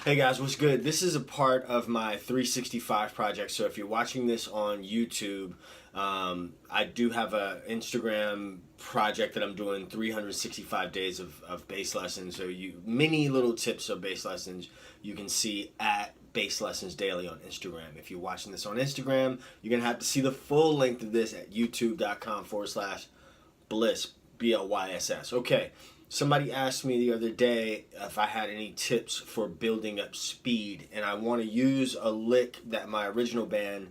Hey guys, what's good? This is a part of my 365 project. So if you're watching this on YouTube, I do have a Instagram project that I'm doing 365 days of bass lessons. So many little tips of bass lessons you can see at Bass Lessons Daily on Instagram. If you're watching this on Instagram, you're going to have to see the full length of this at youtube.com/bliss, BLYSS. Okay. Somebody asked me the other day if I had any tips for building up speed, and I want to use a lick that my original band,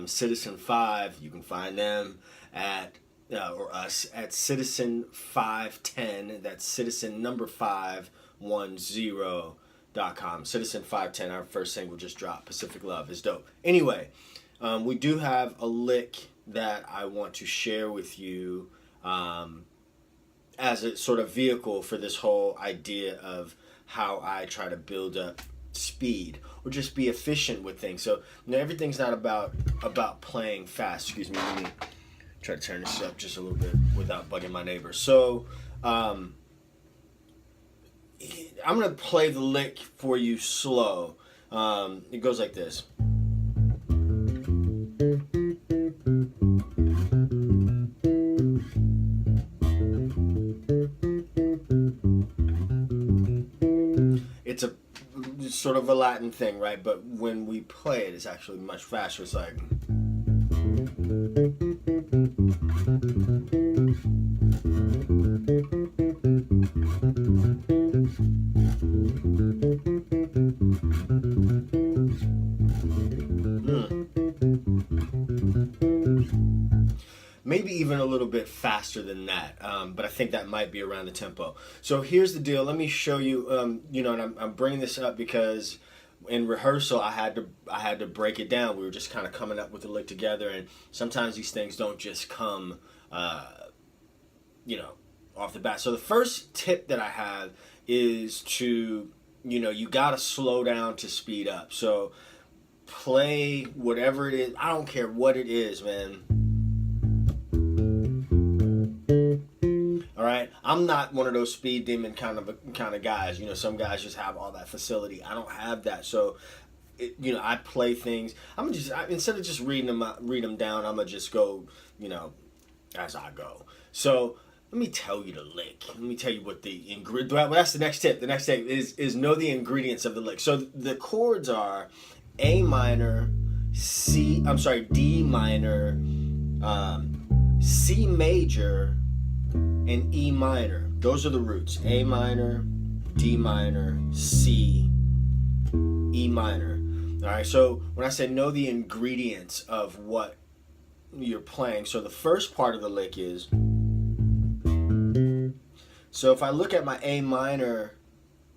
Citizen 5, you can find them at or us at Citizen 510. That's Citizen number 510.com. Citizen 510. Our first single just dropped. Pacific Love is dope. Anyway, we do have a lick that I want to share with you. As a sort of vehicle for this whole idea of how I try to build up speed or just be efficient with things. So everything's not about playing fast. Excuse me, let me try to turn this up just a little bit without bugging my neighbor. So I'm gonna play the lick for you slow. It goes like this. It's a sort of a Latin thing, right? But when we play it, it's actually much faster. It's like... Maybe even a little bit faster than that, but I think that might be around the tempo. So here's the deal. Let me show you. And I'm bringing this up because in rehearsal I had to break it down. We were just kind of coming up with the lick together, and sometimes these things don't just come, off the bat. So the first tip that I have is to, you gotta slow down to speed up. So play whatever it is. I don't care what it is, man. Right? I'm not one of those speed demon kind of guys. Some guys just have all that facility. I don't have that. So, I play things. Instead of just read them down, I'm gonna just go, as I go. So let me tell you the lick. Let me tell you what the ingredient. Well, that's the next tip. The next tip is know the ingredients of the lick. So the chords are A minor, D minor, C major, and E minor. Those are the roots. A minor, D minor, C, E minor. All right, so when I say know the ingredients of what you're playing, so the first part of the lick is, so if I look at my A minor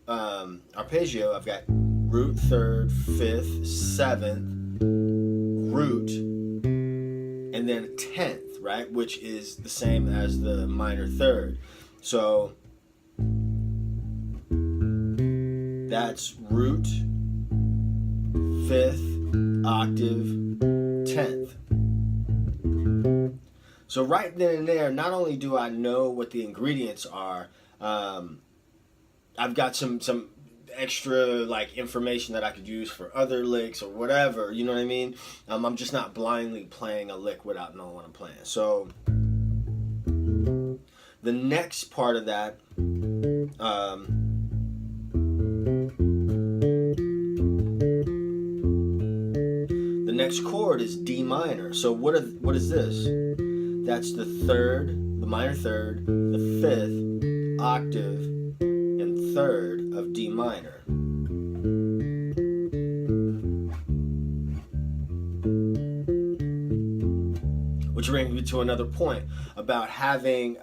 arpeggio, I've got root, third, fifth, seventh, root, and then 10th. Right, which is the same as the minor third. So that's root, fifth, octave, 10th. So right then and there, not only do I know what the ingredients are, I've got some extra information that I could use for other licks or whatever, you know what I mean? I'm just not blindly playing a lick without knowing what I'm playing. So the next part of that, the next chord is D minor. So what is this? That's the third, the minor third, the fifth, octave, and third of D minor. Which brings me to another point about having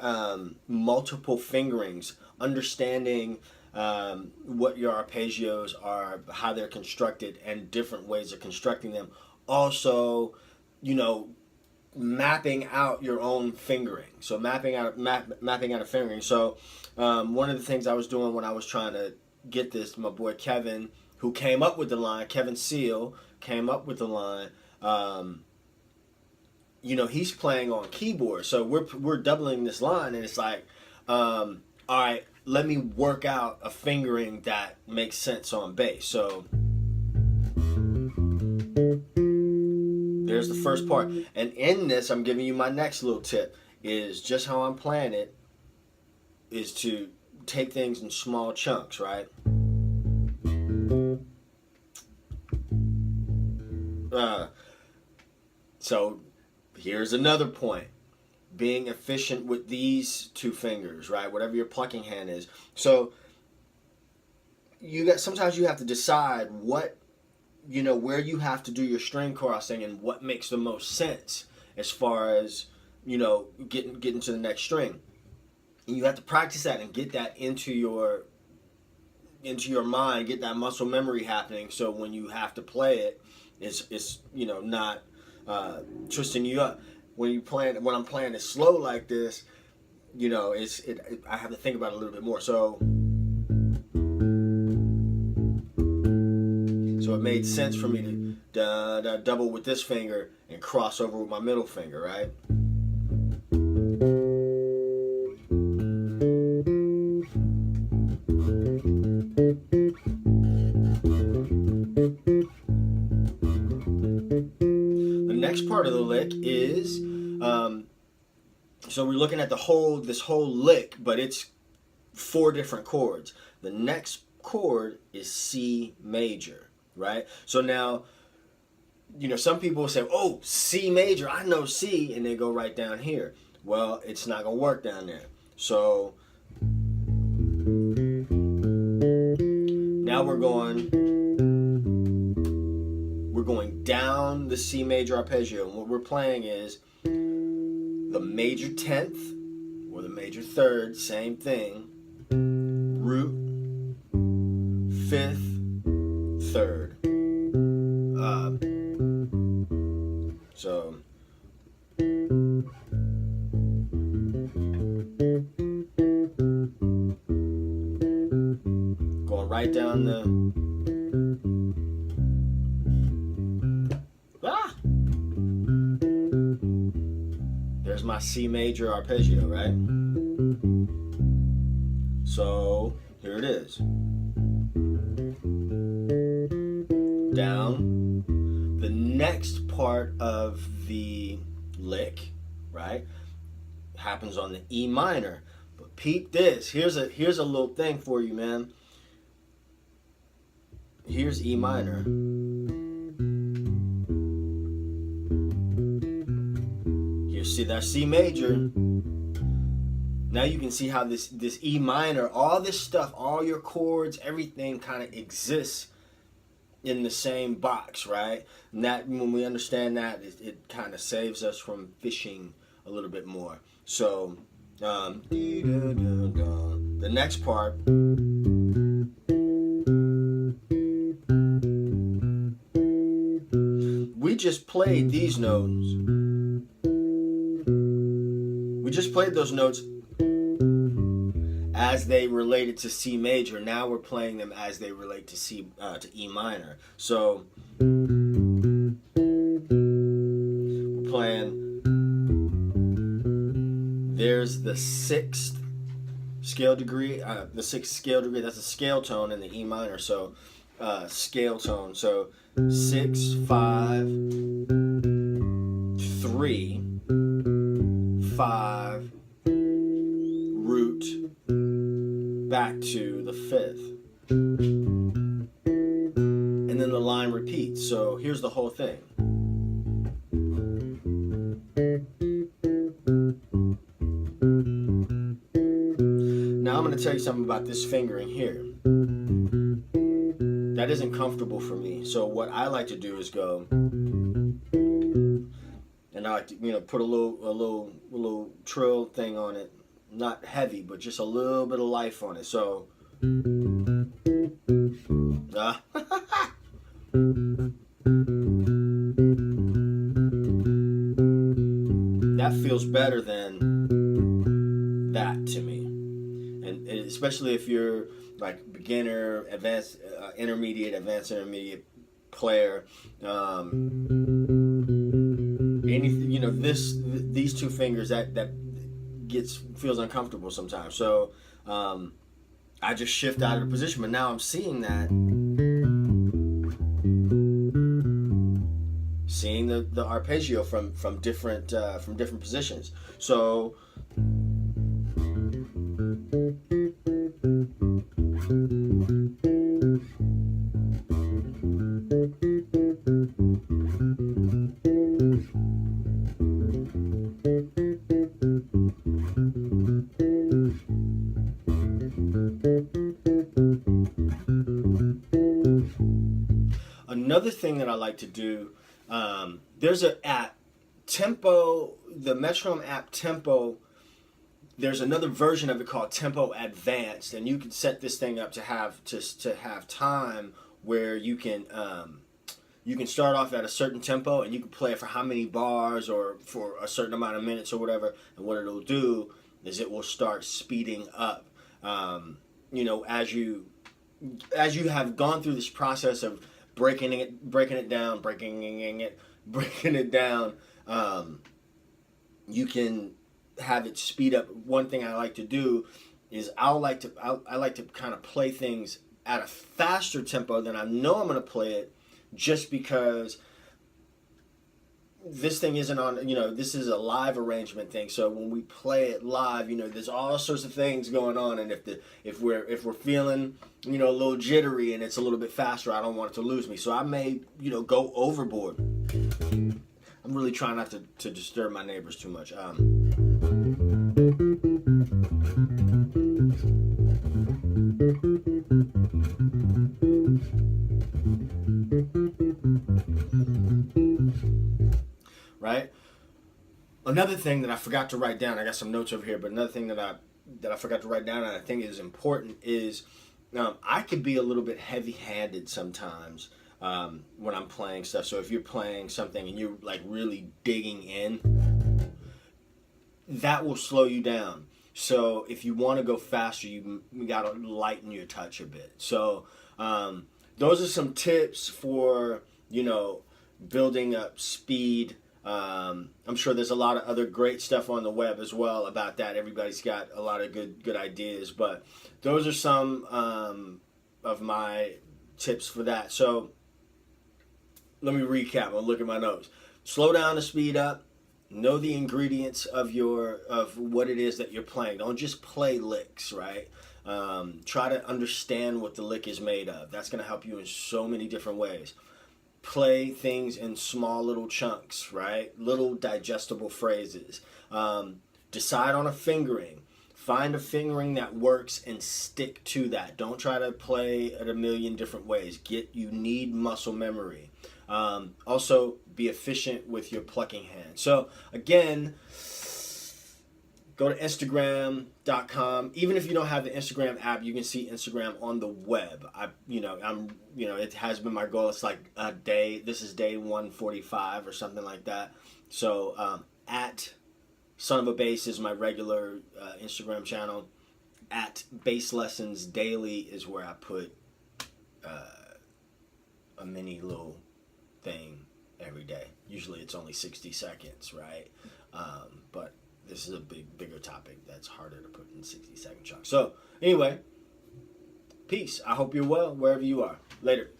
multiple fingerings, understanding what your arpeggios are, how they're constructed, and different ways of constructing them. Also, mapping out your own fingering. So mapping out a fingering. So one of the things I was doing when I was trying to get this, my boy Kevin, who came up with the line, Kevin Seal came up with the line. He's playing on keyboard, so we're doubling this line, and it's like, all right, let me work out a fingering that makes sense on bass. So there's the first part. And in this, I'm giving you my next little tip, is just how I'm playing it, is to take things in small chunks, right? So here's another point. Being efficient with these two fingers, right? Whatever your plucking hand is. So sometimes you have to decide what, where you have to do your string crossing and what makes the most sense as far as, getting to the next string. And you have to practice that and get that into your mind, get that muscle memory happening, so when you have to play it, it's not twisting you up. When I'm playing it slow like this, I have to think about it a little bit more. So it made sense for me to double with this finger and cross over with my middle finger, right? Part of the lick is so we're looking at this whole lick, but it's 4 different chords. The next chord is C major, right? So now, some people say, oh, C major, I know C, and they go right down here. Well, it's not gonna work down there. So now we're going down the C major arpeggio, and what we're playing is the major 10th or the major 3rd, same thing, root, 5th, 3rd. So going right down the there's my C major arpeggio, right? So here it is. Down. The next part of the lick, right, happens on the E minor. But peep this. Here's a little thing for you, man. Here's E minor. See that C major. Now you can see how this E minor, all this stuff, all your chords, everything kind of exists in the same box, right? And that, when we understand that, it kind of saves us from fishing a little bit more. So the next part, we just played these notes. We just played those notes as they related to C major. Now we're playing them as they relate to to E minor. So we're playing. There's the 6th scale degree. The 6th scale degree. That's a scale tone in the E minor. So scale tone. So 6, 5, 3. 5, root, back to the 5th. And then the line repeats. So here's the whole thing. Now I'm going to tell you something about this fingering here. That isn't comfortable for me. So what I like to do is go, and I like to, put a little trill thing on it, not heavy, but just a little bit of life on it. So, that feels better than that to me, and especially if you're like beginner, advanced, intermediate, advanced intermediate player. Anything, these two fingers that feels uncomfortable sometimes. So I just shift out of the position, but now I'm seeing that. Seeing the arpeggio from different positions. So another thing that I like to do, there's an app, Tempo, the Metronome app Tempo. There's another version of it called Tempo Advanced, and you can set this thing up to have time where you can start off at a certain tempo, and you can play it for how many bars or for a certain amount of minutes or whatever. And what it'll do is it will start speeding up. As you have gone through this process of breaking it down, you can have it speed up. One thing I like to do is I like to kind of play things at a faster tempo than I know I'm going to play it, just because this thing isn't on, this is a live arrangement thing. So when we play it live, there's all sorts of things going on, and if we're feeling, a little jittery and it's a little bit faster, I don't want it to lose me. So I may, go overboard. I'm really trying not to disturb my neighbors too much. Right? Another thing that I forgot to write down, I got some notes over here, but another thing that I forgot to write down and I think is important is I could be a little bit heavy-handed sometimes when I'm playing stuff. So if you're playing something and you're like really digging in, that will slow you down. So if you want to go faster, you got to lighten your touch a bit. So those are some tips for, building up speed. I'm sure there's a lot of other great stuff on the web as well about that. Everybody's got a lot of good ideas, but those are some of my tips for that. So let me recap. I'll look at my notes. Slow down to speed up. Know the ingredients of what it is that you're playing. Don't just play licks, right? Try to understand what the lick is made of. That's going to help you in so many different ways. Play things in small little chunks, right? Little digestible phrases. Decide on a fingering. Find a fingering that works and stick to that. Don't try to play it a million different ways. You need muscle memory. Also, be efficient with your plucking hand. So again, go to Instagram.com. Even if you don't have the Instagram app, you can see Instagram on the web. It has been my goal. It's like a day. This is day 145 or something like that. So at Son of a Bass is my regular Instagram channel. At Bass Lessons Daily is where I put a mini little thing every day. Usually it's only 60 seconds, right? But this is a bigger topic that's harder to put in 60-second chunks. So anyway, peace. I hope you're well wherever you are. Later.